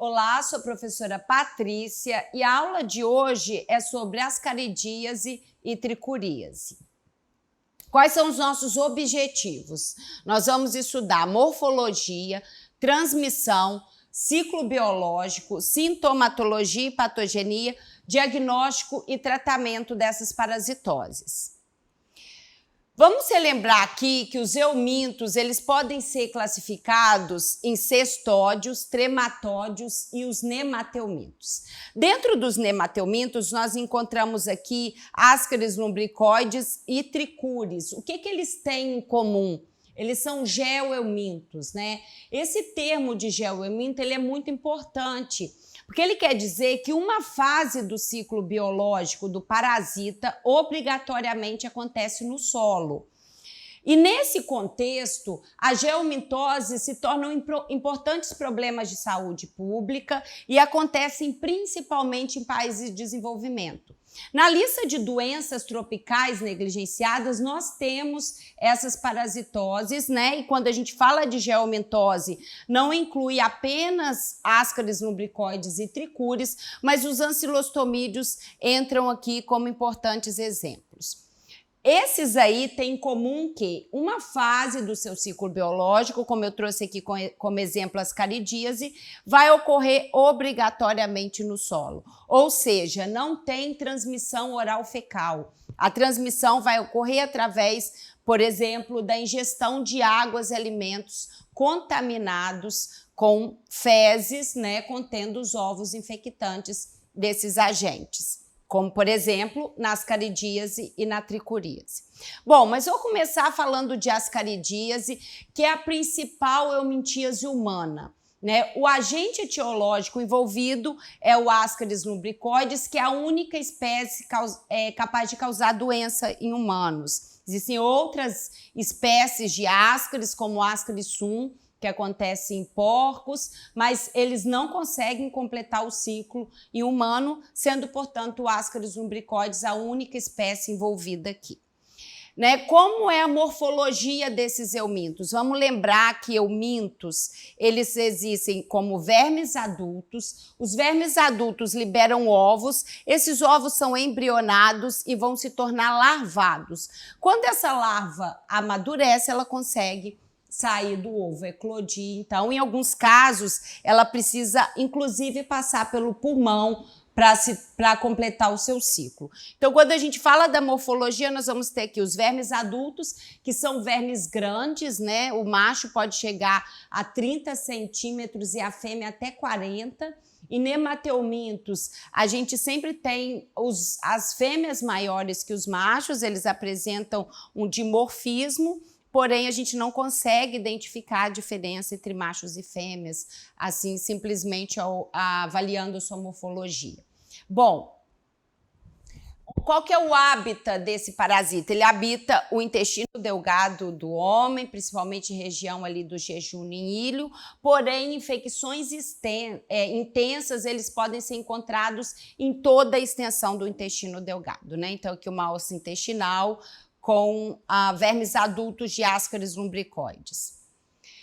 Olá, sou a professora Patrícia e a aula de hoje é sobre ascaridíase e tricuríase. Quais são os nossos objetivos? Nós vamos estudar morfologia, transmissão, ciclo biológico, sintomatologia e patogenia, diagnóstico e tratamento dessas parasitoses. Vamos relembrar aqui que os eumintos eles podem ser classificados em cestódios, trematódios e os nemateumintos. Dentro dos nemateumintos, nós encontramos aqui ascaris lumbricoides e tricúris. O que eles têm em comum? Eles são geoeumintos, né? Esse termo de geoeuminto ele é muito importante, porque ele quer dizer que uma fase do ciclo biológico do parasita obrigatoriamente acontece no solo. E nesse contexto, a geomintose se tornam importantes problemas de saúde pública e acontecem principalmente em países de desenvolvimento. Na lista de doenças tropicais negligenciadas, nós temos essas parasitoses, né? E quando a gente fala de geomintose, não inclui apenas ascaris lumbricoides e tricúris, mas os ancilostomídeos entram aqui como importantes exemplos. Esses aí têm em comum que uma fase do seu ciclo biológico, como eu trouxe aqui como exemplo a ascaridíase, vai ocorrer obrigatoriamente no solo. Ou seja, não tem transmissão oral fecal. A transmissão vai ocorrer através, por exemplo, da ingestão de águas e alimentos contaminados com fezes, né, contendo os ovos infectantes desses agentes, como, por exemplo, na ascaridíase e na tricuríase. Bom, mas vou começar falando de ascaridíase, que é a principal eumintíase humana, né? O agente etiológico envolvido é o ascaris lumbricoides, que é a única espécie capaz de causar doença em humanos. Existem outras espécies de ascaris, como o ascaris sum, que acontece em porcos, mas eles não conseguem completar o ciclo em humano, sendo, portanto, o ascaris lumbricoides a única espécie envolvida aqui. Né? Como é a morfologia desses eumintos? Vamos lembrar que eumintos, eles existem como vermes adultos. Os vermes adultos liberam ovos, esses ovos são embrionados e vão se tornar larvados. Quando essa larva amadurece, ela consegue sair do ovo, eclodir. Então, em alguns casos, ela precisa, inclusive, passar pelo pulmão para completar o seu ciclo. Então, quando a gente fala da morfologia, nós vamos ter aqui os vermes adultos, que são vermes grandes, né? O macho pode chegar a 30 centímetros e a fêmea até 40. Em nemateumintos, a gente sempre tem as fêmeas maiores que os machos, eles apresentam um dimorfismo, porém, a gente não consegue identificar a diferença entre machos e fêmeas, assim, simplesmente avaliando a sua morfologia. Bom, qual que é o hábitat desse parasita? Ele habita o intestino delgado do homem, principalmente região ali do jejum e ilho, porém, infecções intensas, eles podem ser encontrados em toda a extensão do intestino delgado, né? Então, aqui uma alça intestinal, com vermes adultos de ascaris lumbricoides.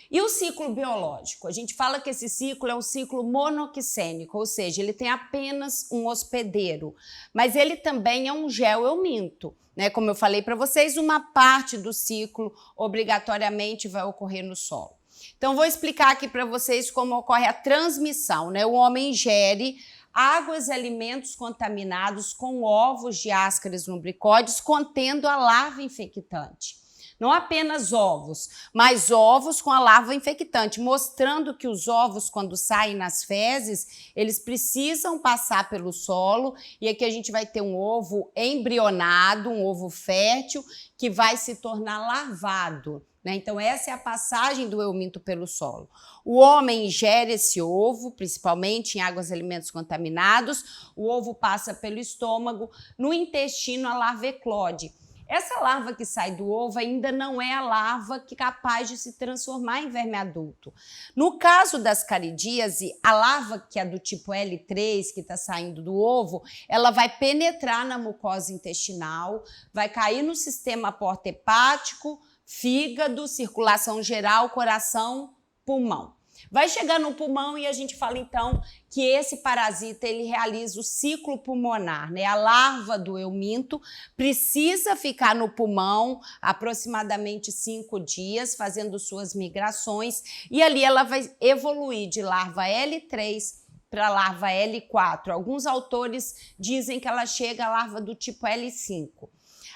E o ciclo biológico? A gente fala que esse ciclo é um ciclo monoxênico, ou seja, ele tem apenas um hospedeiro, mas ele também é um geoeuminto, né? Como eu falei para vocês, uma parte do ciclo obrigatoriamente vai ocorrer no solo. Então, vou explicar aqui para vocês como ocorre a transmissão, né? O homem ingere águas e alimentos contaminados com ovos de ascaris lumbricoides contendo a larva infectante. Não apenas ovos, mas ovos com a larva infectante, mostrando que os ovos, quando saem nas fezes, eles precisam passar pelo solo, e aqui a gente vai ter um ovo embrionado, um ovo fértil, que vai se tornar larvado. Então, essa é a passagem do euminto pelo solo. O homem ingere esse ovo, principalmente em águas e alimentos contaminados. O ovo passa pelo estômago. No intestino, a larva eclode. Essa larva que sai do ovo ainda não é a larva que é capaz de se transformar em verme adulto. No caso das ascaridíase, a larva que é do tipo L3, que está saindo do ovo, ela vai penetrar na mucosa intestinal, vai cair no sistema porta-hepático, fígado, circulação geral, coração, pulmão. Vai chegar no pulmão e a gente fala, então, que esse parasita ele realiza o ciclo pulmonar, né? A larva do euminto precisa ficar no pulmão aproximadamente 5 dias, fazendo suas migrações, e ali ela vai evoluir de larva L3 para larva L4. Alguns autores dizem que ela chega à larva do tipo L5.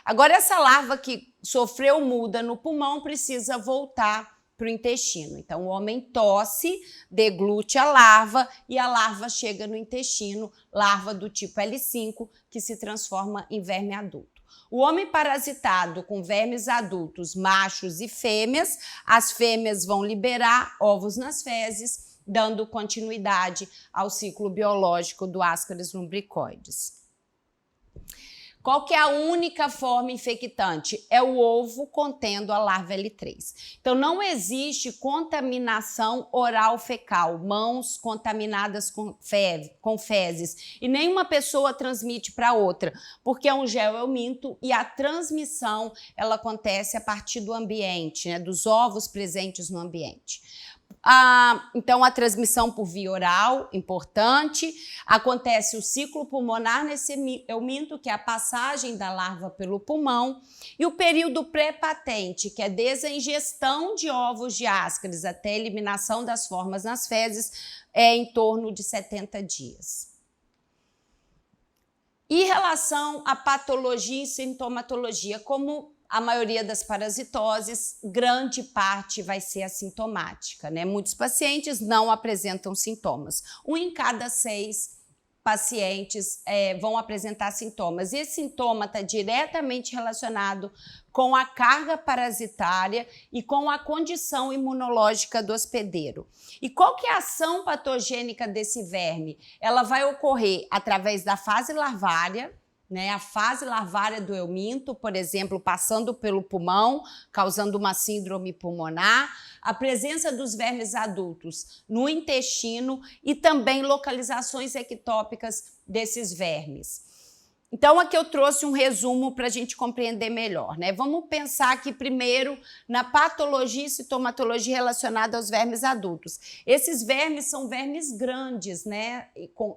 Agora, essa larva que sofreu muda no pulmão precisa voltar para o intestino. Então, o homem tosse, deglute a larva e a larva chega no intestino, larva do tipo L5, que se transforma em verme adulto. O homem parasitado com vermes adultos, machos e fêmeas, as fêmeas vão liberar ovos nas fezes, dando continuidade ao ciclo biológico do Ascaris lumbricoides. Qual que é a única forma infectante? É o ovo contendo a larva L3. Então, não existe contaminação oral fecal, mãos contaminadas com fezes, e nenhuma pessoa transmite para outra, porque é um gel euminto e a transmissão ela acontece a partir do ambiente, né, dos ovos presentes no ambiente. Então, a transmissão por via oral, importante. Acontece o ciclo pulmonar nesse euminto, que é a passagem da larva pelo pulmão, e o período pré-patente, que é desde a ingestão de ovos de Ascaris até a eliminação das formas nas fezes, é em torno de 70 dias. Em relação à patologia e sintomatologia, como a maioria das parasitoses, grande parte vai ser assintomática, né? Muitos pacientes não apresentam sintomas. 1 em cada 6 pacientes vão apresentar sintomas. E esse sintoma está diretamente relacionado com a carga parasitária e com a condição imunológica do hospedeiro. E qual que é a ação patogênica desse verme? Ela vai ocorrer através da fase larvária, né, a fase larvária do euminto, por exemplo, passando pelo pulmão, causando uma síndrome pulmonar, a presença dos vermes adultos no intestino e também localizações ectópicas desses vermes. Então, aqui eu trouxe um resumo para a gente compreender melhor, né? Vamos pensar aqui primeiro na patologia e sintomatologia relacionada aos vermes adultos. Esses vermes são vermes grandes, né?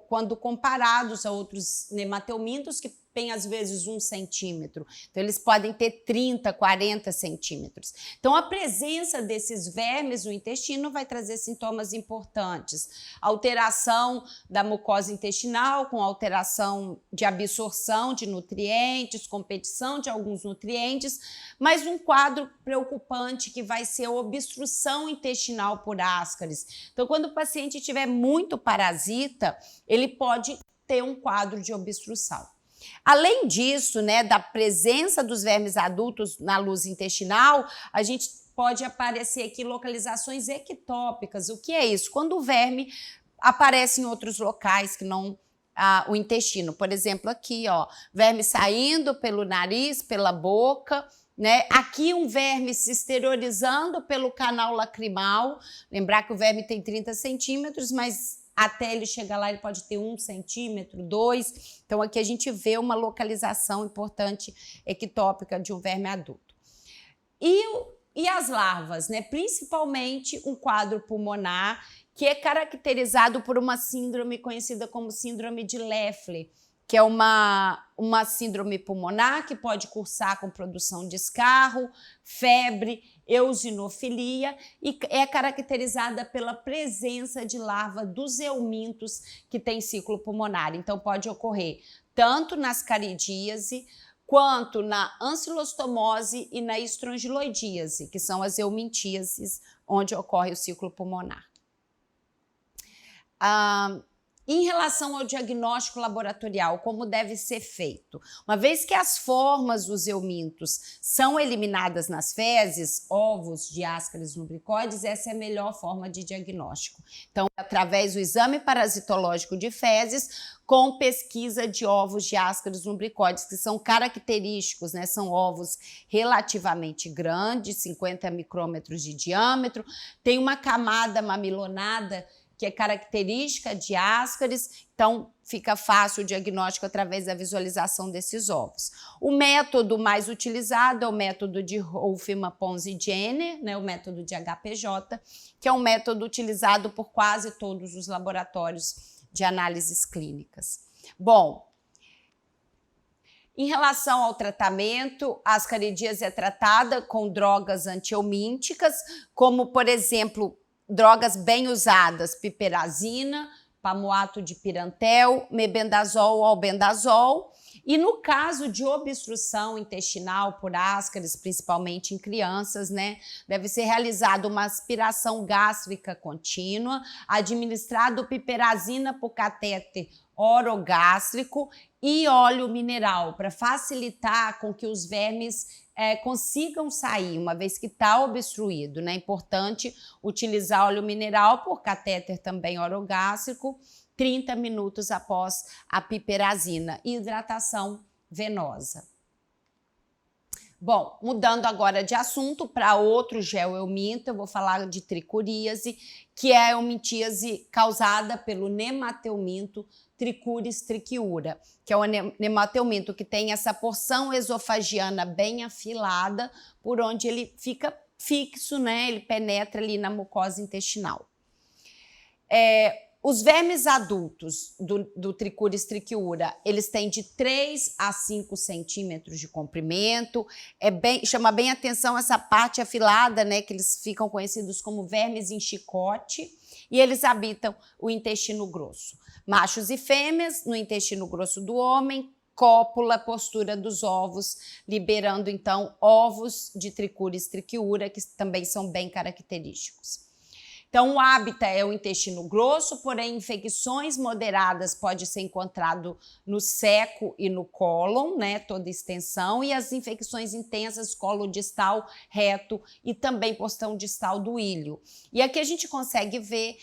Quando comparados a outros nemateumintos que têm, às vezes, 1 centímetro. Então, eles podem ter 30, 40 centímetros. Então, a presença desses vermes no intestino vai trazer sintomas importantes. Alteração da mucosa intestinal, com alteração de absorção de nutrientes, competição de alguns nutrientes, mas um quadro preocupante que vai ser a obstrução intestinal por Ascaris. Então, quando o paciente tiver muito parasita, ele pode ter um quadro de obstrução. Além disso, né, da presença dos vermes adultos na luz intestinal, a gente pode aparecer aqui localizações ectópicas. O que é isso? Quando o verme aparece em outros locais que não o intestino. Por exemplo, aqui, ó, verme saindo pelo nariz, pela boca, né? Aqui um verme se exteriorizando pelo canal lacrimal. Lembrar que o verme tem 30 centímetros, mas até ele chegar lá, ele pode ter 1 centímetro, 2. Então, aqui a gente vê uma localização importante ectópica de um verme adulto. E as larvas, né? Principalmente um quadro pulmonar que é caracterizado por uma síndrome conhecida como síndrome de Leffler, que é uma síndrome pulmonar que pode cursar com produção de escarro, febre, eosinofilia e é caracterizada pela presença de larva dos eumintos que tem ciclo pulmonar. Então, pode ocorrer tanto nas caridíase quanto na ancilostomose e na estrongiloidíase, que são as eumintíases, onde ocorre o ciclo pulmonar. Em relação ao diagnóstico laboratorial, como deve ser feito? Uma vez que as formas dos eumintos são eliminadas nas fezes, ovos de Ascaris lumbricoides, essa é a melhor forma de diagnóstico. Então, através do exame parasitológico de fezes, com pesquisa de ovos de Ascaris lumbricoides, que são característicos, né? São ovos relativamente grandes, 50 micrômetros de diâmetro, tem uma camada mamilonada que é característica de ascaris, então fica fácil o diagnóstico através da visualização desses ovos. O método mais utilizado é o método de Hoffmann, Pons e Jenner, né, o método de HPJ, que é um método utilizado por quase todos os laboratórios de análises clínicas. Bom, em relação ao tratamento, a ascaridíase é tratada com drogas antihelmínticas, como, por exemplo, drogas bem usadas, piperazina, pamuato de pirantel, mebendazol ou albendazol. E no caso de obstrução intestinal por ascaris, principalmente em crianças, né, deve ser realizada uma aspiração gástrica contínua, administrado piperazina por catéter orogástrico e óleo mineral, para facilitar com que os vermes consigam sair, uma vez que está obstruído, né? É importante utilizar óleo mineral por catéter também orogástrico, 30 minutos após a piperazina e hidratação venosa. Bom, mudando agora de assunto para outro gel euminto, eu vou falar de tricuríase, que é a eumintíase causada pelo nemateuminto Trichuris trichiura, que é o nemateuminto que tem essa porção esofagiana bem afilada, por onde ele fica fixo, né? Ele penetra ali na mucosa intestinal. Os vermes adultos do Trichuris trichiura, eles têm de 3 a 5 centímetros de comprimento. Chama bem atenção essa parte afilada, né, que eles ficam conhecidos como vermes em chicote, e eles habitam o intestino grosso. Machos e fêmeas no intestino grosso do homem, cópula, postura dos ovos, liberando então ovos de Trichuris trichiura, que também são bem característicos. Então, o hábitat é o intestino grosso, porém, infecções moderadas pode ser encontrado no seco e no cólon, né, toda extensão, e as infecções intensas, colo distal, reto e também porção distal do ilho. E aqui a gente consegue ver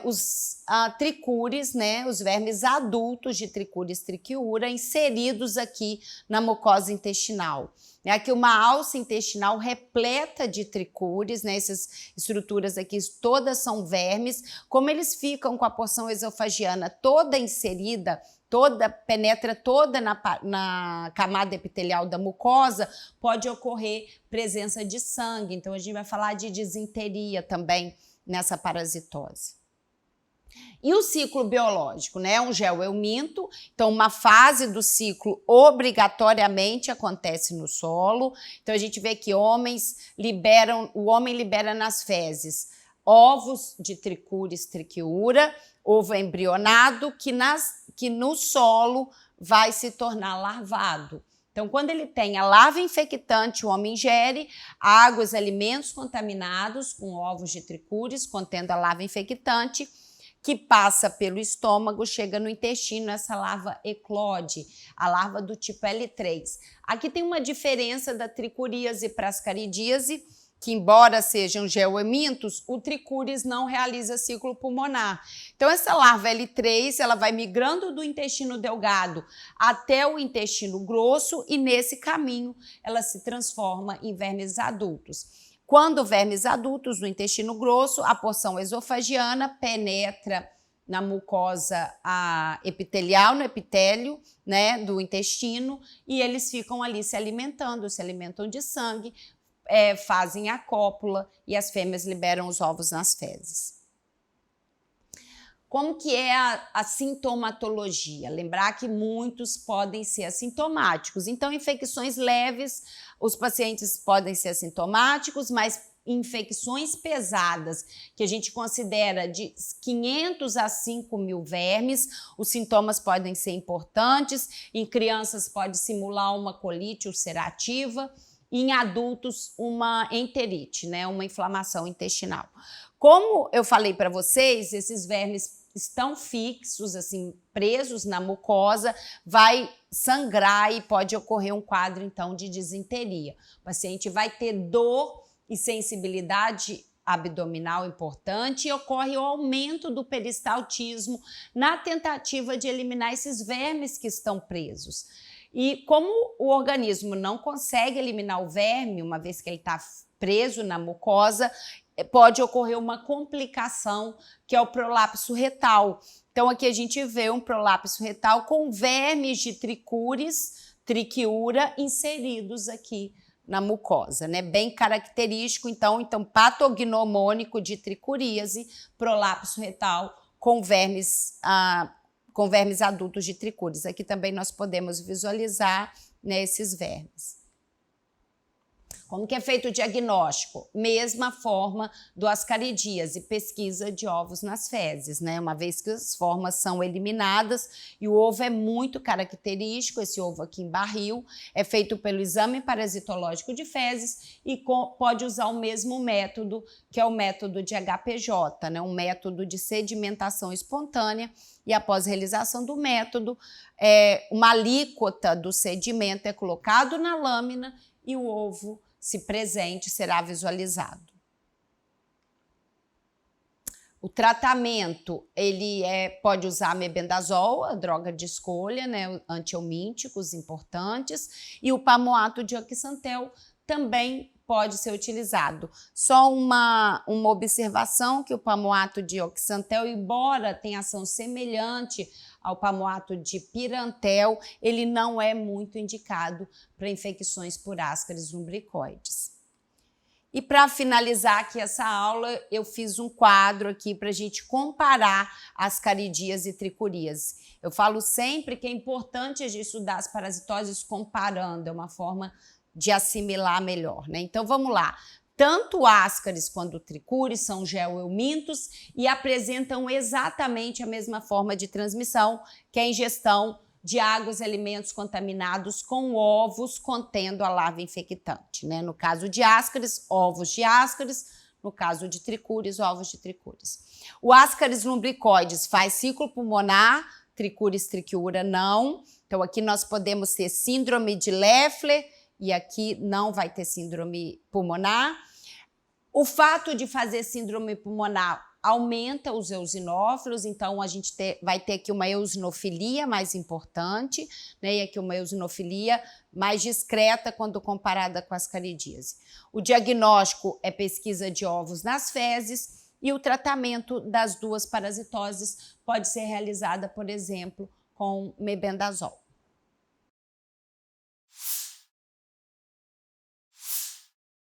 os trichuris, né, os vermes adultos de Trichuris trichiura inseridos aqui na mucosa intestinal. Aqui uma alça intestinal repleta de trichuris, né? Essas estruturas aqui todas são vermes. Como eles ficam com a porção esofagiana toda inserida, penetra toda na camada epitelial da mucosa, pode ocorrer presença de sangue. Então a gente vai falar de disenteria também nessa parasitose. E o ciclo biológico, né? Um gel euminto, então uma fase do ciclo obrigatoriamente acontece no solo. Então a gente vê que o homem libera nas fezes ovos de Trichuris trichiura, ovo embrionado, que no solo vai se tornar larvado. Então, quando ele tem a larva infectante, o homem ingere águas, alimentos contaminados com ovos de Trichuris, contendo a larva infectante, que passa pelo estômago, chega no intestino, essa larva eclode, a larva do tipo L3. Aqui tem uma diferença da tricuríase para a ascaridíase, que embora sejam geoemintos, o Trichuris não realiza ciclo pulmonar. Então essa larva L3, ela vai migrando do intestino delgado até o intestino grosso e nesse caminho ela se transforma em vermes adultos. Quando vermes adultos no intestino grosso, a porção esofagiana penetra na mucosa epitelial, no epitélio, né, do intestino, e eles ficam ali se alimentam de sangue, fazem a cópula e as fêmeas liberam os ovos nas fezes. Como que é a sintomatologia? Lembrar que muitos podem ser assintomáticos. Então, infecções leves, os pacientes podem ser assintomáticos, mas infecções pesadas, que a gente considera de 500 a 5.000 vermes, os sintomas podem ser importantes. Em crianças pode simular uma colite ulcerativa, e em adultos uma enterite, né, uma inflamação intestinal. Como eu falei para vocês, esses vermes estão fixos, assim, presos na mucosa, vai sangrar e pode ocorrer um quadro, então, de disenteria. O paciente vai ter dor e sensibilidade abdominal importante e ocorre o aumento do peristaltismo na tentativa de eliminar esses vermes que estão presos. E como o organismo não consegue eliminar o verme, uma vez que ele está preso na mucosa, pode ocorrer uma complicação, que é o prolapso retal. Então, aqui a gente vê um prolapso retal com vermes de triquiúra inseridos aqui na mucosa, né? Bem característico, então patognomônico de tricuríase, prolapso retal com vermes adultos de tricúris. Aqui também nós podemos visualizar, né, esses vermes. Como que é feito o diagnóstico? Mesma forma do ascaridíase, pesquisa de ovos nas fezes, né? Uma vez que as formas são eliminadas e o ovo é muito característico, esse ovo aqui em barril, é feito pelo exame parasitológico de fezes e pode usar o mesmo método, que é o método de HPJ, né? Um método de sedimentação espontânea, e após realização do método, uma alíquota do sedimento é colocado na lâmina e o ovo, se presente, será visualizado. O tratamento, ele pode usar mebendazol, a droga de escolha, né, antihelmínticos importantes, e o palmoato de oxantel também pode ser utilizado. Só uma observação, que o palmoato de oxantel, embora tenha ação semelhante ao palmoato de pirantel, ele não é muito indicado para infecções por ascaris lumbricoides. E para finalizar aqui essa aula, eu fiz um quadro aqui para a gente comparar ascaridíase e tricuríase. Eu falo sempre que é importante a gente estudar as parasitoses comparando, é uma forma de assimilar melhor, né? Então vamos lá. Tanto ascaris quanto tricuris são geoelmintos e apresentam exatamente a mesma forma de transmissão, que é a ingestão de águas e alimentos contaminados com ovos contendo a larva infectante, né? No caso de ascaris, ovos de ascaris, no caso de tricuris, ovos de tricuris. O ascaris lumbricoides faz ciclo pulmonar, tricuris triquiúra não. Então aqui nós podemos ter síndrome de Leffler e aqui não vai ter síndrome pulmonar. O fato de fazer síndrome pulmonar aumenta os eosinófilos, então a gente vai ter aqui uma eosinofilia mais importante, né, e aqui uma eosinofilia mais discreta quando comparada com a ascaridíase. O diagnóstico é pesquisa de ovos nas fezes e o tratamento das duas parasitoses pode ser realizada, por exemplo, com mebendazol.